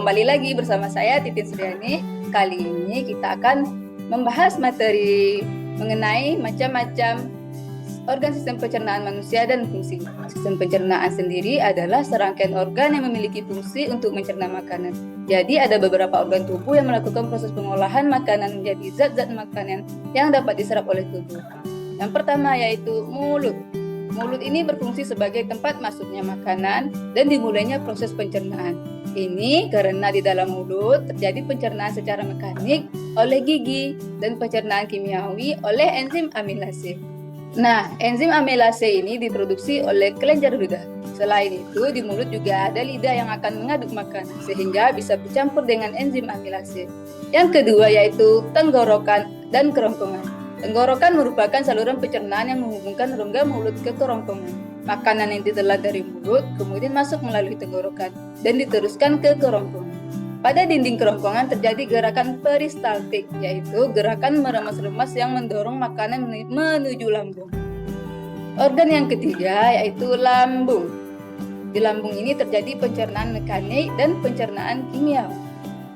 kembali lagi bersama saya Titin Suryani. Kali ini kita akan membahas materi mengenai macam-macam organ sistem pencernaan manusia dan fungsi. Sistem pencernaan sendiri adalah serangkaian organ yang memiliki fungsi untuk mencerna makanan. Jadi ada beberapa organ tubuh yang melakukan proses pengolahan makanan menjadi zat-zat makanan yang dapat diserap oleh tubuh. Yang pertama yaitu mulut. Mulut ini berfungsi sebagai tempat masuknya makanan dan dimulainya proses pencernaan. Ini karena di dalam mulut terjadi pencernaan secara mekanik oleh gigi dan pencernaan kimiawi oleh enzim amilase. Nah, enzim amilase ini diproduksi oleh kelenjar ludah. Selain itu, di mulut juga ada lidah yang akan mengaduk makanan sehingga bisa bercampur dengan enzim amilase. Yang kedua yaitu tenggorokan dan kerongkongan. Tenggorokan merupakan saluran pencernaan yang menghubungkan rongga mulut ke kerongkongan. Makanan yang ditelan dari mulut kemudian masuk melalui tenggorokan dan diteruskan ke kerongkongan. Pada dinding kerongkongan terjadi gerakan peristaltik, yaitu gerakan meremas-remas yang mendorong makanan menuju lambung. Organ yang ketiga yaitu lambung. Di lambung ini terjadi pencernaan mekanik dan pencernaan kimiawi.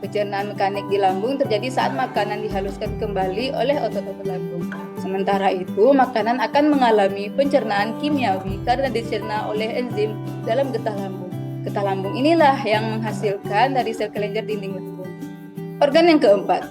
Pencernaan mekanik di lambung terjadi saat makanan dihaluskan kembali oleh otot-otot lambung. Sementara itu, makanan akan mengalami pencernaan kimiawi karena dicerna oleh enzim dalam getah lambung. Getah lambung inilah yang menghasilkan dari sel kelenjar dinding lambung. Organ yang keempat,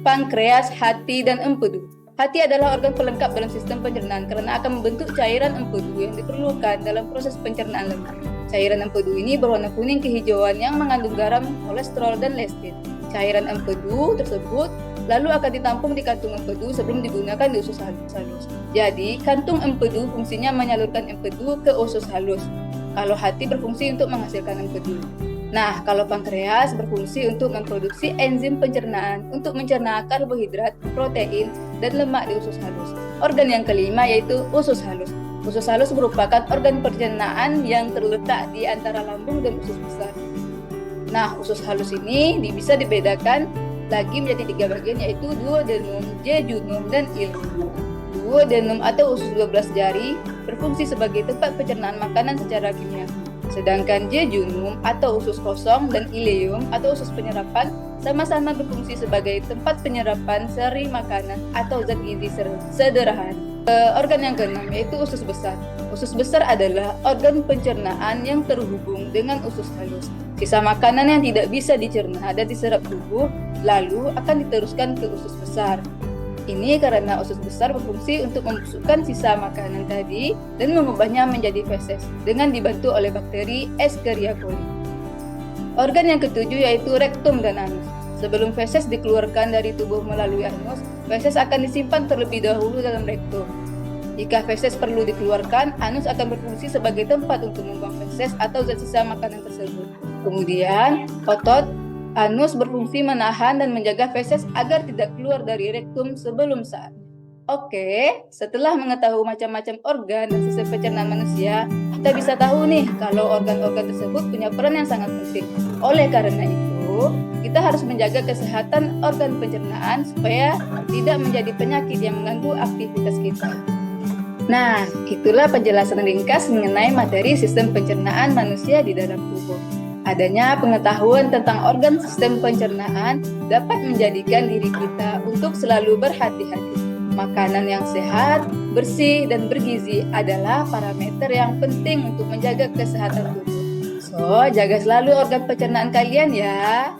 pankreas, hati, dan empedu. Hati adalah organ pelengkap dalam sistem pencernaan karena akan membentuk cairan empedu yang diperlukan dalam proses pencernaan lemak. Cairan empedu ini berwarna kuning kehijauan yang mengandung garam, kolesterol, dan lestin. Cairan empedu tersebut lalu akan ditampung di kantung empedu sebelum digunakan di usus halus. Jadi, kantung empedu fungsinya menyalurkan empedu ke usus halus. Kalau hati berfungsi untuk menghasilkan empedu. Nah, kalau pankreas berfungsi untuk memproduksi enzim pencernaan untuk mencerna karbohidrat, protein, dan lemak di usus halus. Organ yang kelima yaitu usus halus. Usus halus merupakan organ pencernaan yang terletak di antara lambung dan usus besar. Nah, usus halus ini bisa dibedakan lagi menjadi 3 bagian yaitu duodenum, jejunum, dan ileum. Duodenum atau usus 12 jari berfungsi sebagai tempat pencernaan makanan secara kimia. Sedangkan jejunum atau usus kosong dan ileum atau usus penyerapan sama-sama berfungsi sebagai tempat penyerapan seri makanan atau zat gizi sederhana. Organ yang keenam yaitu usus besar. Usus besar adalah organ pencernaan yang terhubung dengan usus halus. Sisa makanan yang tidak bisa dicerna dan diserap tubuh lalu akan diteruskan ke usus besar. Ini karena usus besar berfungsi untuk membusukkan sisa makanan tadi dan mengubahnya menjadi feses dengan dibantu oleh bakteri Escherichia coli. Organ yang ketujuh yaitu rektum dan anus. Sebelum feses dikeluarkan dari tubuh melalui anus, feses akan disimpan terlebih dahulu dalam rektum. Jika feses perlu dikeluarkan, anus akan berfungsi sebagai tempat untuk membuang feses atau zat sisa makanan tersebut. Kemudian, otot anus berfungsi menahan dan menjaga feses agar tidak keluar dari rektum sebelum saatnya. Oke, setelah mengetahui macam-macam organ dan sistem pencernaan manusia, kita bisa tahu nih kalau organ-organ tersebut punya peran yang sangat penting. Oleh karena itu, kita harus menjaga kesehatan organ pencernaan supaya tidak menjadi penyakit yang mengganggu aktivitas kita. Nah, itulah penjelasan ringkas mengenai materi sistem pencernaan manusia di dalam tubuh. Adanya pengetahuan tentang organ sistem pencernaan dapat menjadikan diri kita untuk selalu berhati-hati. Makanan yang sehat, bersih, dan bergizi adalah parameter yang penting untuk menjaga kesehatan tubuh. So, jaga selalu organ pencernaan kalian ya.